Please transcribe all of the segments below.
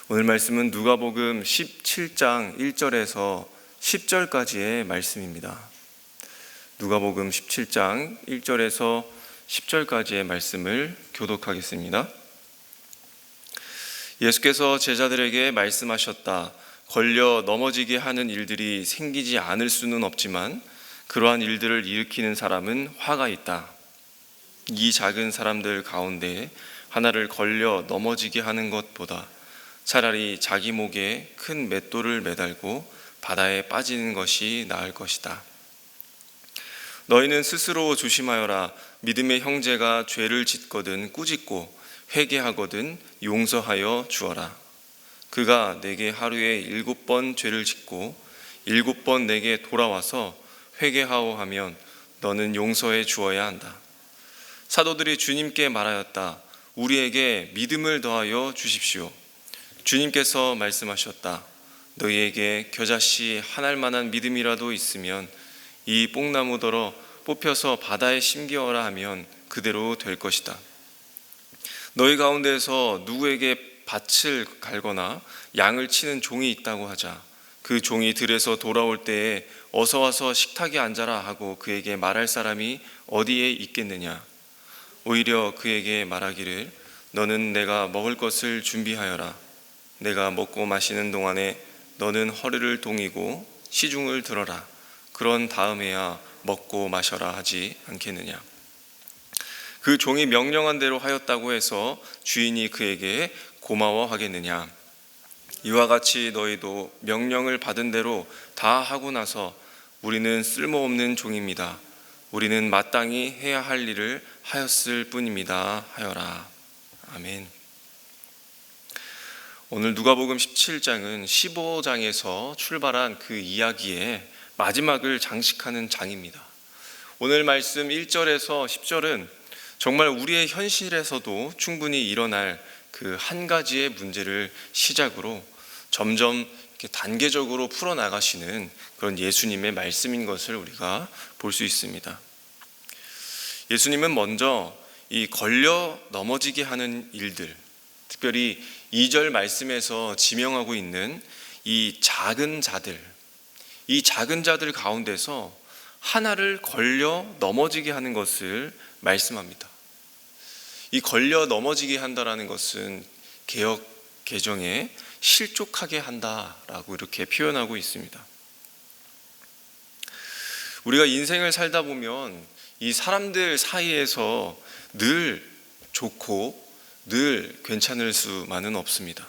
오늘 말씀은 누가복음 17장 1절에서 10절까지의 말씀입니다. 누가복음 17장 1절에서 10절까지의 말씀을 교독하겠습니다. 예수께서 제자들에게 말씀하셨다. 걸려 넘어지게 하는 일들이 생기지 않을 수는 없지만 그러한 일들을 일으키는 사람은 화가 있다. 이 작은 사람들 가운데 하나를 걸려 넘어지게 하는 것보다 차라리 자기 목에 큰 맷돌을 매달고 바다에 빠지는 것이 나을 것이다. 너희는 스스로 조심하여라. 믿음의 형제가 죄를 짓거든 꾸짖고 회개하거든 용서하여 주어라. 그가 내게 하루에 7번 죄를 짓고 7번 내게 돌아와서 회개하오 하면 너는 용서해 주어야 한다. 사도들이 주님께 말하였다. 우리에게 믿음을 더하여 주십시오. 주님께서 말씀하셨다. 너희에게 겨자씨 한 알만한 믿음이라도 있으면 이 뽕나무더러 뽑혀서 바다에 심기어라 하면 그대로 될 것이다. 너희 가운데에서 누구에게 밭을 갈거나 양을 치는 종이 있다고 하자. 그 종이 들에서 돌아올 때에 어서 와서 식탁에 앉아라 하고 그에게 말할 사람이 어디에 있겠느냐. 오히려 그에게 말하기를 너는 내가 먹을 것을 준비하여라. 내가 먹고 마시는 동안에 너는 허리를 동이고 시중을 들어라. 그런 다음에야 먹고 마셔라 하지 않겠느냐. 그 종이 명령한 대로 하였다고 해서 주인이 그에게 고마워하겠느냐. 이와 같이 너희도 명령을 받은 대로 다 하고 나서 우리는 쓸모없는 종입니다. 우리는 마땅히 해야 할 일을 하였을 뿐입니다 하여라. 아멘. 오늘 누가복음 17장은 15장에서 출발한 그 이야기의 마지막을 장식하는 장입니다. 오늘 말씀 1절에서 10절은 정말 우리의 현실에서도 충분히 일어날 그 한 가지의 문제를 시작으로 점점 이렇게 단계적으로 풀어나가시는 그런 예수님의 말씀인 것을 우리가 볼 수 있습니다. 예수님은 먼저 이 걸려 넘어지게 하는 일들, 특별히 2절 말씀에서 지명하고 있는 이 작은 자들 가운데서 하나를 걸려 넘어지게 하는 것을 말씀합니다. 이 걸려 넘어지게 한다라는 것은 개역 개정에 실족하게 한다라고 이렇게 표현하고 있습니다. 우리가 인생을 살다 보면 이 사람들 사이에서 늘 좋고 늘 괜찮을 수만은 없습니다.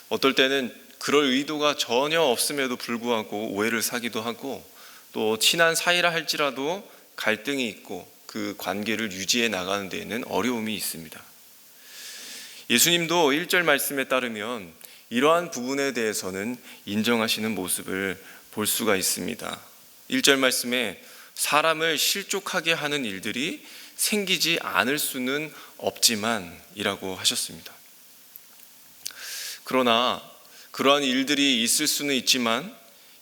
어떨 때는 그럴 의도가 전혀 없음에도 불구하고 오해를 사기도 하고 또 친한 사이라 할지라도 갈등이 있고 그 관계를 유지해 나가는 데에는 어려움이 있습니다. 예수님도 1절 말씀에 따르면 이러한 부분에 대해서는 인정하시는 모습을 볼 수가 있습니다. 1절 말씀에 사람을 실족하게 하는 일들이 생기지 않을 수는 없지만 이라고 하셨습니다. 그러나 그러한 일들이 있을 수는 있지만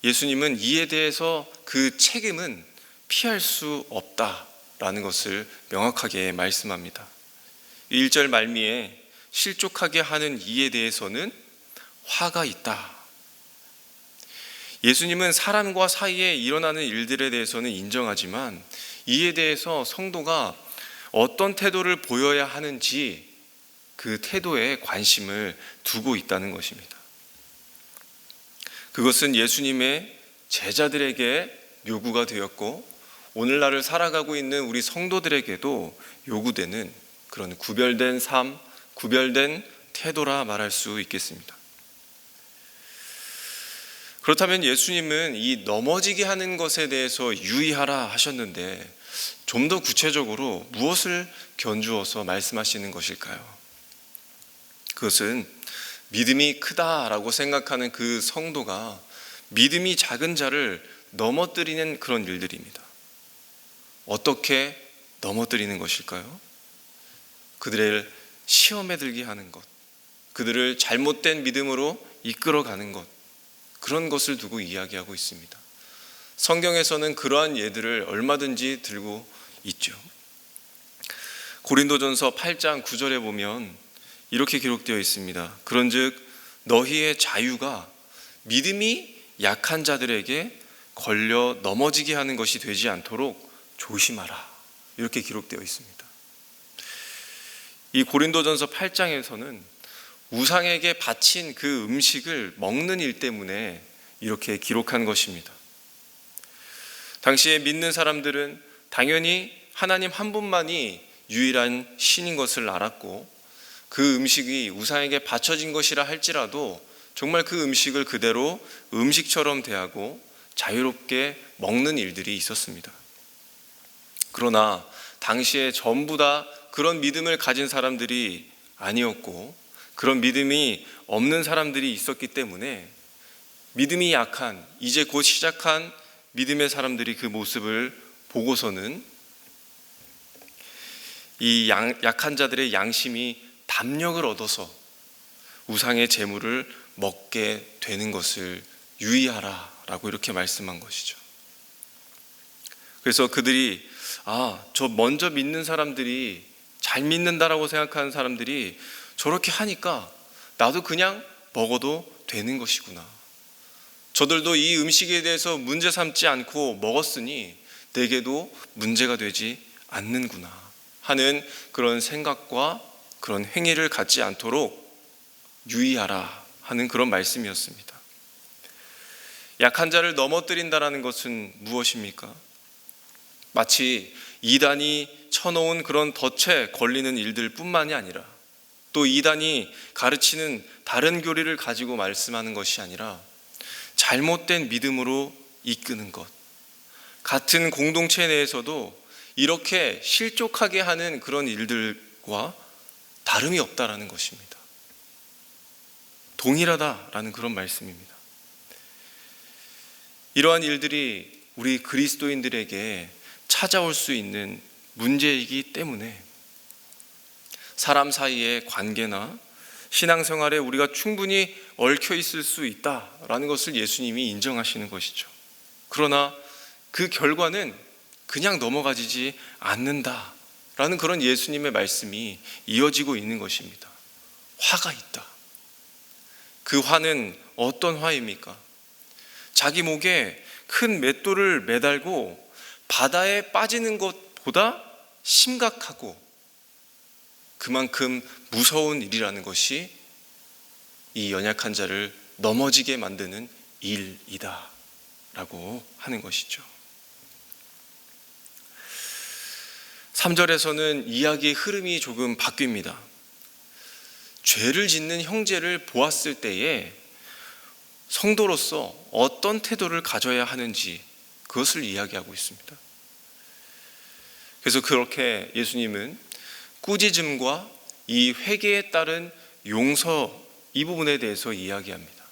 예수님은 이에 대해서 그 책임은 피할 수 없다라는 것을 명확하게 말씀합니다. 1절 말미에 실족하게 하는 이에 대해서는 화가 있다. 예수님은 사람과 사이에 일어나는 일들에 대해서는 인정하지만 이에 대해서 성도가 어떤 태도를 보여야 하는지 그 태도에 관심을 두고 있다는 것입니다. 그것은 예수님의 제자들에게 요구가 되었고 오늘날을 살아가고 있는 우리 성도들에게도 요구되는 그런 구별된 삶, 구별된 태도라 말할 수 있겠습니다. 그렇다면 예수님은 이 넘어지게 하는 것에 대해서 유의하라 하셨는데 좀 더 구체적으로 무엇을 견주어서 말씀하시는 것일까요? 그것은 믿음이 크다라고 생각하는 그 성도가 믿음이 작은 자를 넘어뜨리는 그런 일들입니다. 어떻게 넘어뜨리는 것일까요? 그들을 시험에 들게 하는 것, 그들을 잘못된 믿음으로 이끌어가는 것, 그런 것을 두고 이야기하고 있습니다. 성경에서는 그러한 예들을 얼마든지 들고 있죠. 고린도전서 8장 9절에 보면 이렇게 기록되어 있습니다. 그런즉 너희의 자유가 믿음이 약한 자들에게 걸려 넘어지게 하는 것이 되지 않도록 조심하라. 이렇게 기록되어 있습니다. 이 고린도전서 8장에서는 우상에게 바친 그 음식을 먹는 일 때문에 이렇게 기록한 것입니다. 당시에 믿는 사람들은 당연히 하나님 한 분만이 유일한 신인 것을 알았고, 그 음식이 우상에게 바쳐진 것이라 할지라도 정말 그 음식을 그대로 음식처럼 대하고 자유롭게 먹는 일들이 있었습니다. 그러나 당시에 전부 다 그런 믿음을 가진 사람들이 아니었고, 그런 믿음이 없는 사람들이 있었기 때문에 믿음이 약한, 이제 곧 시작한 믿음의 사람들이 그 모습을 보고서는 이 약한 자들의 양심이 담력을 얻어서 우상의 재물을 먹게 되는 것을 유의하라 라고 이렇게 말씀한 것이죠. 그래서 그들이 저 먼저 믿는 사람들이, 잘 믿는다라고 생각하는 사람들이 저렇게 하니까 나도 그냥 먹어도 되는 것이구나, 저들도 이 음식에 대해서 문제 삼지 않고 먹었으니 내게도 문제가 되지 않는구나 하는 그런 생각과 그런 행위를 갖지 않도록 유의하라 하는 그런 말씀이었습니다. 약한 자를 넘어뜨린다라는 것은 무엇입니까? 마치 이단이 쳐놓은 그런 덫에 걸리는 일들 뿐만이 아니라, 또 이단이 가르치는 다른 교리를 가지고 말씀하는 것이 아니라 잘못된 믿음으로 이끄는 것, 같은 공동체 내에서도 이렇게 실족하게 하는 그런 일들과 다름이 없다라는 것입니다. 동일하다라는 그런 말씀입니다. 이러한 일들이 우리 그리스도인들에게 찾아올 수 있는 문제이기 때문에 사람 사이의 관계나 신앙생활에 우리가 충분히 얽혀 있을 수 있다라는 것을 예수님이 인정하시는 것이죠. 그러나 그 결과는 그냥 넘어가지지 않는다라는 그런 예수님의 말씀이 이어지고 있는 것입니다. 화가 있다. 그 화는 어떤 화입니까? 자기 목에 큰 맷돌을 매달고 바다에 빠지는 것보다 심각하고 그만큼 무서운 일이라는 것이 이 연약한 자를 넘어지게 만드는 일이다 라고 하는 것이죠. 3절에서는 이야기의 흐름이 조금 바뀝니다. 죄를 짓는 형제를 보았을 때에 성도로서 어떤 태도를 가져야 하는지 그것을 이야기하고 있습니다. 그래서 그렇게 예수님은 꾸짖음과 이 회개에 따른 용서, 이 부분에 대해서 이야기합니다.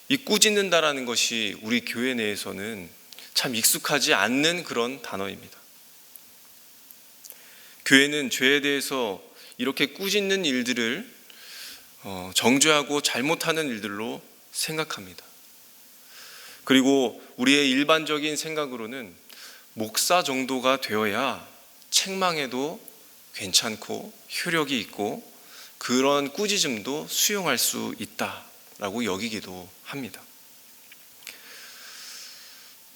이 꾸짖는다라는 것이 우리 교회 내에서는 참 익숙하지 않는 그런 단어입니다. 교회는 죄에 대해서 이렇게 꾸짖는 일들을 정죄하고 잘못하는 일들로 생각합니다. 그리고 우리의 일반적인 생각으로는 목사 정도가 되어야 책망해도 괜찮고 효력이 있고 그런 꾸짖음도 수용할 수 있다라고 여기기도 합니다.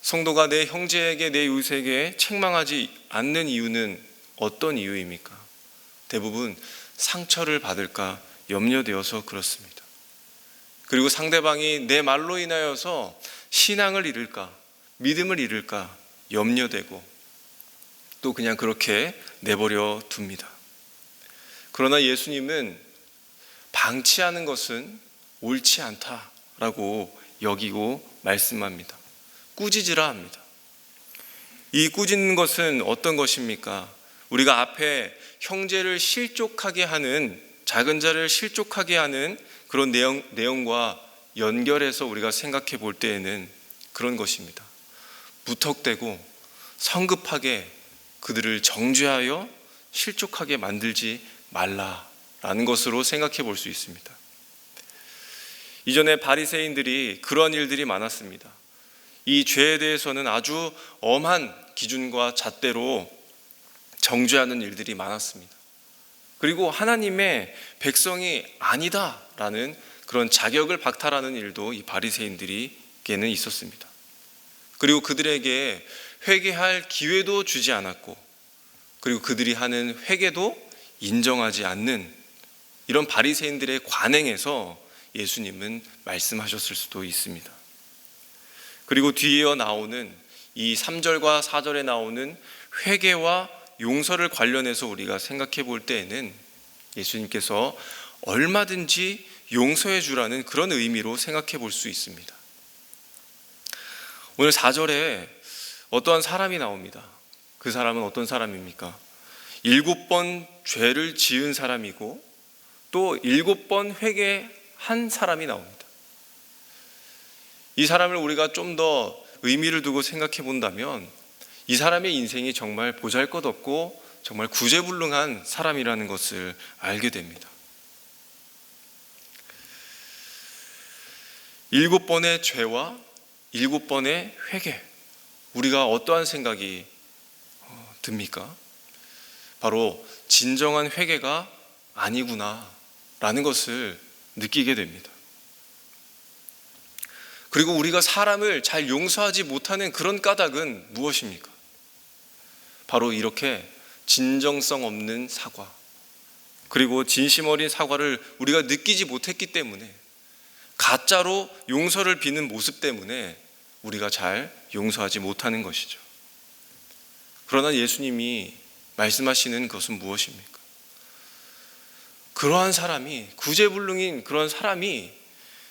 성도가 내 형제에게, 내 이웃에게 책망하지 않는 이유는 어떤 이유입니까? 대부분 상처를 받을까 염려되어서 그렇습니다. 그리고 상대방이 내 말로 인하여서 신앙을 잃을까, 믿음을 잃을까 염려되고 또 그냥 그렇게 내버려 둡니다. 그러나 예수님은 방치하는 것은 옳지 않다라고 여기고 말씀합니다. 꾸짖으라 합니다. 이 꾸짖는 것은 어떤 것입니까? 우리가 앞에 형제를 실족하게 하는, 작은 자를 실족하게 하는 그런 내용과 연결해서 우리가 생각해 볼 때에는 그런 것입니다. 무턱대고 성급하게 그들을 정죄하여 실족하게 만들지 말라라는 것으로 생각해 볼 수 있습니다. 이전에 바리새인들이 그런 일들이 많았습니다. 이 죄에 대해서는 아주 엄한 기준과 잣대로 정죄하는 일들이 많았습니다. 그리고 하나님의 백성이 아니다라는 그런 자격을 박탈하는 일도 이 바리새인들에게는 있었습니다. 그리고 그들에게 회개할 기회도 주지 않았고, 그리고 그들이 하는 회개도 인정하지 않는 이런 바리새인들의 관행에서 예수님은 말씀하셨을 수도 있습니다. 그리고 뒤이어 나오는 이 3절과 4절에 나오는 회개와 용서를 관련해서 우리가 생각해 볼 때에는 예수님께서 얼마든지 용서해 주라는 그런 의미로 생각해 볼 수 있습니다. 오늘 4절에 어떠한 사람이 나옵니다. 그 사람은 어떤 사람입니까? 7번 죄를 지은 사람이고 또 7번 회개한 사람이 나옵니다. 이 사람을 우리가 좀 더 의미를 두고 생각해 본다면 이 사람의 인생이 정말 보잘것없고 정말 구제불능한 사람이라는 것을 알게 됩니다. 7번의 죄와 7번의 회개, 우리가 어떠한 생각이 듭니까? 바로 진정한 회개가 아니구나 라는 것을 느끼게 됩니다. 그리고 우리가 사람을 잘 용서하지 못하는 그런 까닭은 무엇입니까? 바로 이렇게 진정성 없는 사과, 그리고 진심 어린 사과를 우리가 느끼지 못했기 때문에, 가짜로 용서를 비는 모습 때문에 우리가 잘 용서하지 못하는 것이죠. 그러나 예수님이 말씀하시는 것은 무엇입니까? 그러한 사람이, 구제불능인 그런 사람이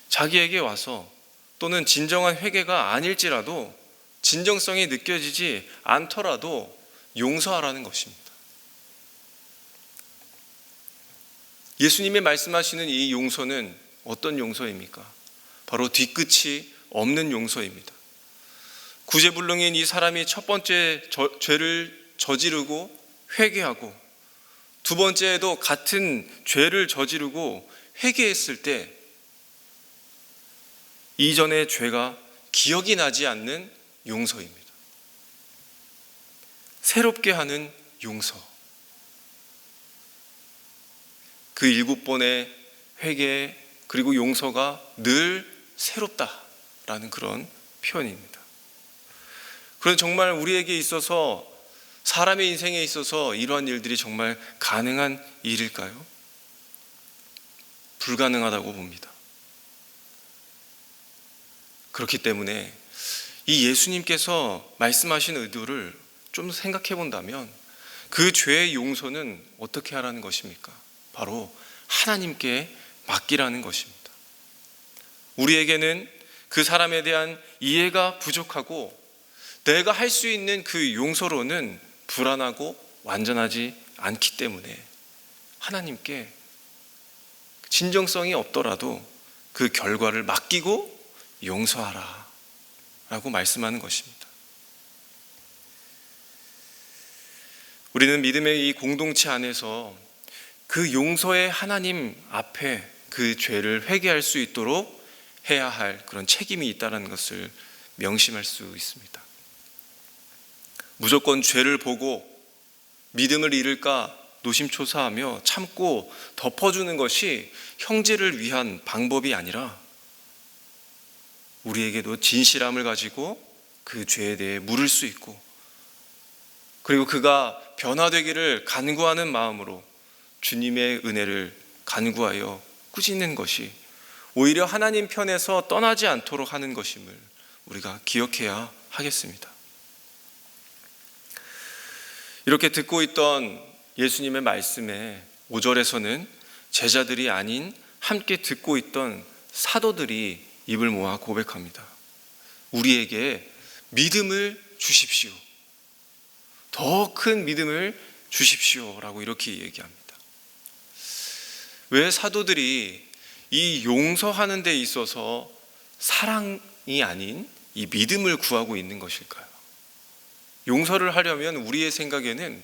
자기에게 와서, 또는 진정한 회개가 아닐지라도, 진정성이 느껴지지 않더라도 용서하라는 것입니다. 예수님이 말씀하시는 이 용서는 어떤 용서입니까? 바로 뒤끝이 없는 용서입니다. 구제불능인 이 사람이 첫 번째 죄를 저지르고 회개하고, 두 번째에도 같은 죄를 저지르고 회개했을 때 이전의 죄가 기억이 나지 않는 용서입니다. 새롭게 하는 용서. 그 7번의 회개 그리고 용서가 늘 새롭다라는 그런 표현입니다. 그런 정말 우리에게 있어서, 사람의 인생에 있어서 이러한 일들이 정말 가능한 일일까요? 불가능하다고 봅니다. 그렇기 때문에 이 예수님께서 말씀하신 의도를 좀 생각해 본다면, 그 죄의 용서는 어떻게 하라는 것입니까? 바로 하나님께 맡기라는 것입니다. 우리에게는 그 사람에 대한 이해가 부족하고, 내가 할 수 있는 그 용서로는 불안하고 완전하지 않기 때문에 하나님께 진정성이 없더라도 그 결과를 맡기고 용서하라 라고 말씀하는 것입니다. 우리는 믿음의 이 공동체 안에서 그 용서의 하나님 앞에 그 죄를 회개할 수 있도록 해야 할 그런 책임이 있다는 것을 명심할 수 있습니다. 무조건 죄를 보고 믿음을 잃을까 노심초사하며 참고 덮어주는 것이 형제를 위한 방법이 아니라, 우리에게도 진실함을 가지고 그 죄에 대해 물을 수 있고, 그리고 그가 변화되기를 간구하는 마음으로 주님의 은혜를 간구하여 꾸짖는 것이 오히려 하나님 편에서 떠나지 않도록 하는 것임을 우리가 기억해야 하겠습니다. 이렇게 듣고 있던 예수님의 말씀에 5절에서는 제자들이 아닌 함께 듣고 있던 사도들이 입을 모아 고백합니다. 우리에게 믿음을 주십시오. 더 큰 믿음을 주십시오. 라고 이렇게 얘기합니다. 왜 사도들이 이 용서하는 데 있어서 사랑이 아닌 이 믿음을 구하고 있는 것일까요? 용서를 하려면 우리의 생각에는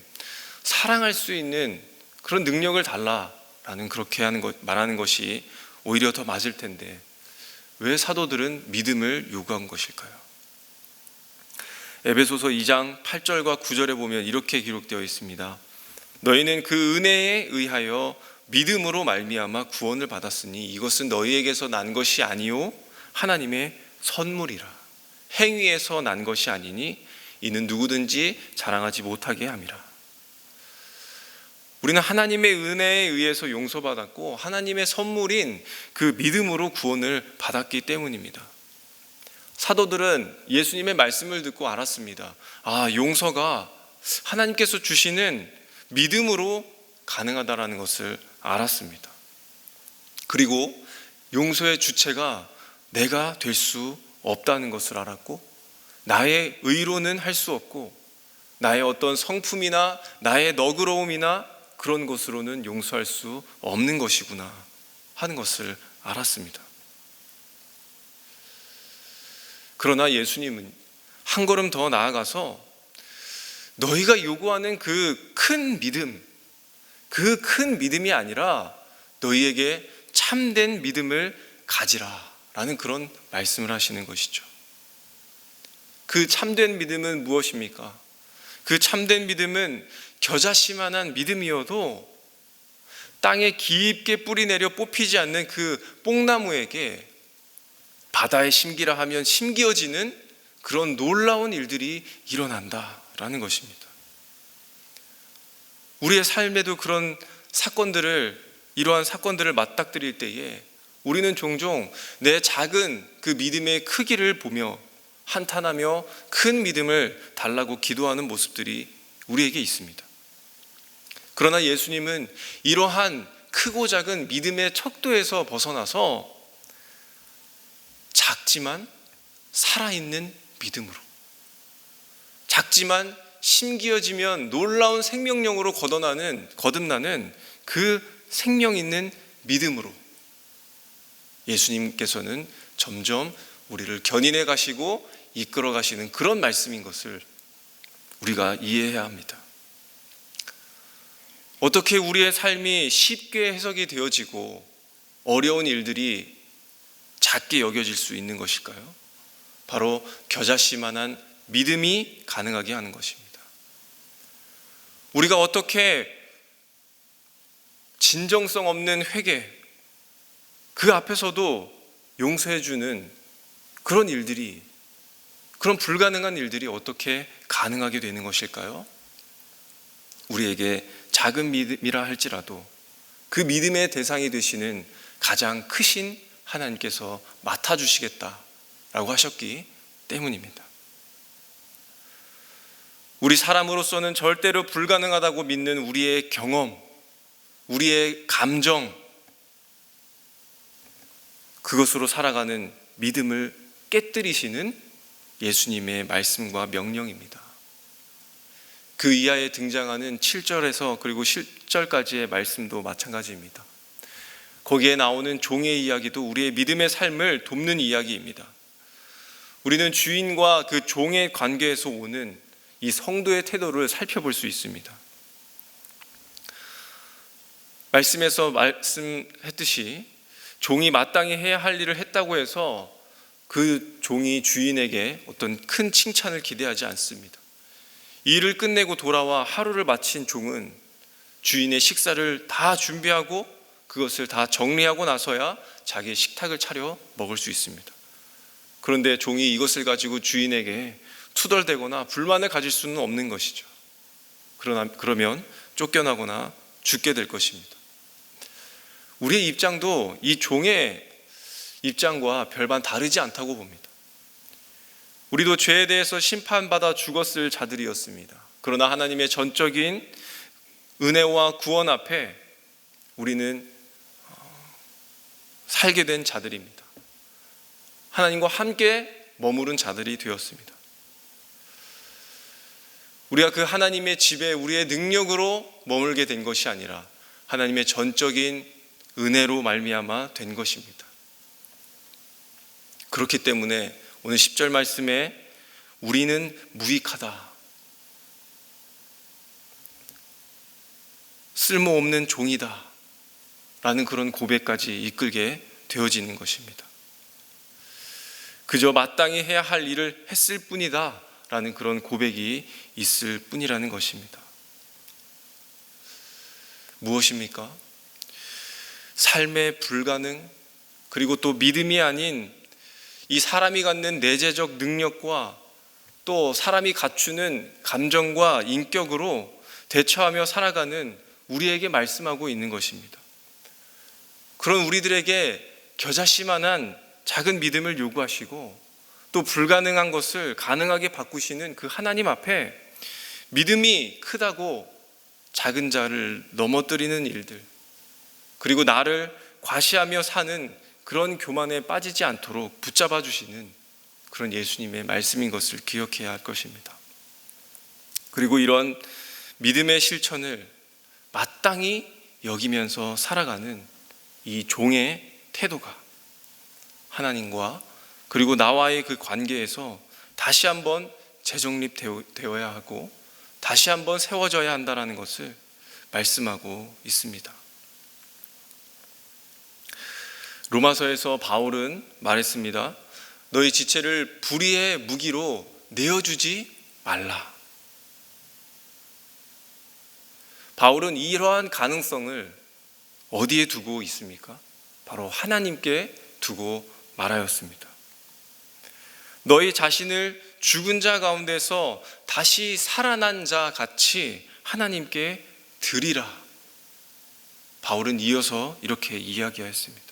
사랑할 수 있는 그런 능력을 달라라는 그렇게 말하는 것이 오히려 더 맞을 텐데, 왜 사도들은 믿음을 요구한 것일까요? 에베소서 2장 8절과 9절에 보면 이렇게 기록되어 있습니다. 너희는 그 은혜에 의하여 믿음으로 말미암아 구원을 받았으니 이것은 너희에게서 난 것이 아니요 하나님의 선물이라. 행위에서 난 것이 아니니 이는 누구든지 자랑하지 못하게 함이라. 우리는 하나님의 은혜에 의해서 용서받았고 하나님의 선물인 그 믿음으로 구원을 받았기 때문입니다. 사도들은 예수님의 말씀을 듣고 알았습니다. 용서가 하나님께서 주시는 믿음으로 가능하다라는 것을 알았습니다. 그리고 용서의 주체가 내가 될 수 없다는 것을 알았고, 나의 의로는 할 수 없고, 나의 어떤 성품이나 나의 너그러움이나 그런 것으로는 용서할 수 없는 것이구나 하는 것을 알았습니다. 그러나 예수님은 한 걸음 더 나아가서 너희가 요구하는 그 큰 믿음, 그 큰 믿음이 아니라 너희에게 참된 믿음을 가지라 라는 그런 말씀을 하시는 것이죠. 그 참된 믿음은 무엇입니까? 그 참된 믿음은 겨자씨만한 믿음이어도 땅에 깊게 뿌리 내려 뽑히지 않는 그 뽕나무에게 바다에 심기라 하면 심기어지는 그런 놀라운 일들이 일어난다라는 것입니다. 우리의 삶에도 그런 이러한 사건들을 맞닥뜨릴 때에 우리는 종종 내 작은 그 믿음의 크기를 보며 한탄하며 큰 믿음을 달라고 기도하는 모습들이 우리에게 있습니다. 그러나 예수님은 이러한 크고 작은 믿음의 척도에서 벗어나서 작지만 살아있는 믿음으로, 작지만 심기어지면 놀라운 생명력으로 거듭나는 그 생명 있는 믿음으로 예수님께서는 점점 우리를 견인해 가시고 이끌어 가시는 그런 말씀인 것을 우리가 이해해야 합니다. 어떻게 우리의 삶이 쉽게 해석이 되어지고 어려운 일들이 작게 여겨질 수 있는 것일까요? 바로 겨자씨만한 믿음이 가능하게 하는 것입니다. 우리가 어떻게 진정성 없는 회개, 그 앞에서도 용서해주는 그런 일들이, 그런 불가능한 일들이 어떻게 가능하게 되는 것일까요? 우리에게 작은 믿음이라 할지라도 그 믿음의 대상이 되시는 가장 크신 하나님께서 맡아주시겠다라고 하셨기 때문입니다. 우리 사람으로서는 절대로 불가능하다고 믿는 우리의 경험, 우리의 감정, 그것으로 살아가는 믿음을 깨뜨리시는 예수님의 말씀과 명령입니다. 그 이하에 등장하는 7절에서 그리고 10절까지의 말씀도 마찬가지입니다. 거기에 나오는 종의 이야기도 우리의 믿음의 삶을 돕는 이야기입니다. 우리는 주인과 그 종의 관계에서 오는 이 성도의 태도를 살펴볼 수 있습니다. 말씀에서 말씀했듯이 종이 마땅히 해야 할 일을 했다고 해서 그 종이 주인에게 어떤 큰 칭찬을 기대하지 않습니다. 일을 끝내고 돌아와 하루를 마친 종은 주인의 식사를 다 준비하고 그것을 다 정리하고 나서야 자기의 식탁을 차려 먹을 수 있습니다. 그런데 종이 이것을 가지고 주인에게 투덜대거나 불만을 가질 수는 없는 것이죠. 그러면 쫓겨나거나 죽게 될 것입니다. 우리의 입장도 이 종의 입장과 별반 다르지 않다고 봅니다. 우리도 죄에 대해서 심판받아 죽었을 자들이었습니다. 그러나 하나님의 전적인 은혜와 구원 앞에 우리는 살게 된 자들입니다. 하나님과 함께 머무른 자들이 되었습니다. 우리가 그 하나님의 집에 우리의 능력으로 머물게 된 것이 아니라 하나님의 전적인 은혜로 말미암아 된 것입니다. 그렇기 때문에 오늘 10절 말씀에 우리는 무익하다, 쓸모없는 종이다 라는 그런 고백까지 이끌게 되어지는 것입니다. 그저 마땅히 해야 할 일을 했을 뿐이다 라는 그런 고백이 있을 뿐이라는 것입니다. 무엇입니까? 삶의 불가능, 그리고 또 믿음이 아닌 이 사람이 갖는 내재적 능력과 또 사람이 갖추는 감정과 인격으로 대처하며 살아가는 우리에게 말씀하고 있는 것입니다. 그런 우리들에게 겨자씨만한 작은 믿음을 요구하시고 또 불가능한 것을 가능하게 바꾸시는 그 하나님 앞에 믿음이 크다고 작은 자를 넘어뜨리는 일들, 그리고 나를 과시하며 사는 그런 교만에 빠지지 않도록 붙잡아 주시는 그런 예수님의 말씀인 것을 기억해야 할 것입니다. 그리고 이런 믿음의 실천을 마땅히 여기면서 살아가는 이 종의 태도가 하나님과 그리고 나와의 그 관계에서 다시 한번 재정립되어야 하고 다시 한번 세워져야 한다는 것을 말씀하고 있습니다. 로마서에서 바울은 말했습니다. 너희 지체를 불의의 무기로 내어주지 말라. 바울은 이러한 가능성을 어디에 두고 있습니까? 바로 하나님께 두고 말하였습니다. 너희 자신을 죽은 자 가운데서 다시 살아난 자 같이 하나님께 드리라. 바울은 이어서 이렇게 이야기하였습니다.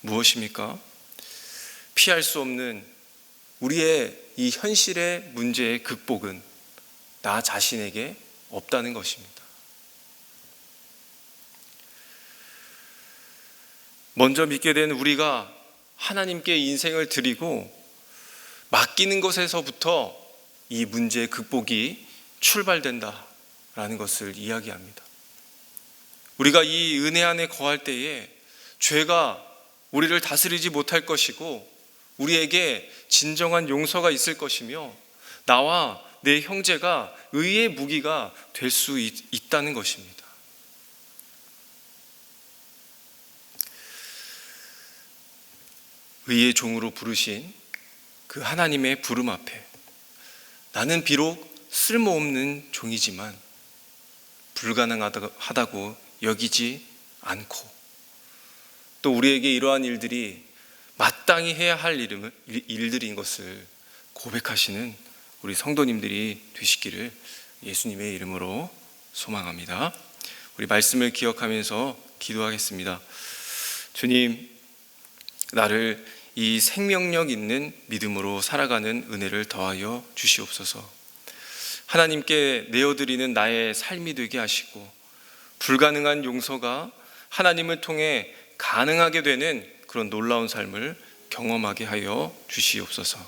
무엇입니까? 피할 수 없는 우리의 이 현실의 문제의 극복은 나 자신에게 없다는 것입니다. 먼저 믿게 된 우리가 하나님께 인생을 드리고 맡기는 것에서부터 이 문제의 극복이 출발된다라는 것을 이야기합니다. 우리가 이 은혜 안에 거할 때에 죄가 우리를 다스리지 못할 것이고 우리에게 진정한 용서가 있을 것이며 나와 내 형제가 의의 무기가 될 수 있다는 것입니다. 의의 종으로 부르신 그 하나님의 부름 앞에 나는 비록 쓸모없는 종이지만 불가능하다고 여기지 않고 또 우리에게 이러한 일들이 마땅히 해야 할 일들인 것을 고백하시는 우리 성도님들이 되시기를 예수님의 이름으로 소망합니다. 우리 말씀을 기억하면서 기도하겠습니다. 주님, 나를 이 생명력 있는 믿음으로 살아가는 은혜를 더하여 주시옵소서. 하나님께 내어드리는 나의 삶이 되게 하시고 불가능한 용서가 하나님을 통해 가능하게 되는 그런 놀라운 삶을 경험하게 하여 주시옵소서.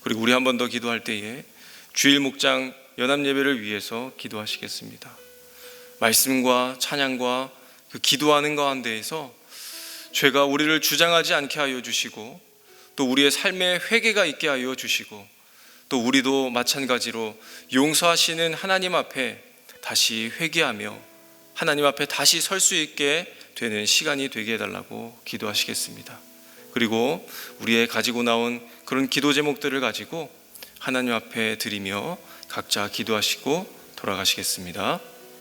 그리고 우리 한 번 더 기도할 때에 주일 목장 연합예배를 위해서 기도하시겠습니다. 말씀과 찬양과 그 기도하는 가운데에서 죄가 우리를 주장하지 않게 하여 주시고 또 우리의 삶에 회개가 있게 하여 주시고 또 우리도 마찬가지로 용서하시는 하나님 앞에 다시 회개하며 하나님 앞에 다시 설 수 있게 되는 시간이 되게 해달라고 기도하시겠습니다. 그리고 우리의 가지고 나온 그런 기도 제목들을 가지고 하나님 앞에 드리며 각자 기도하시고 돌아가시겠습니다.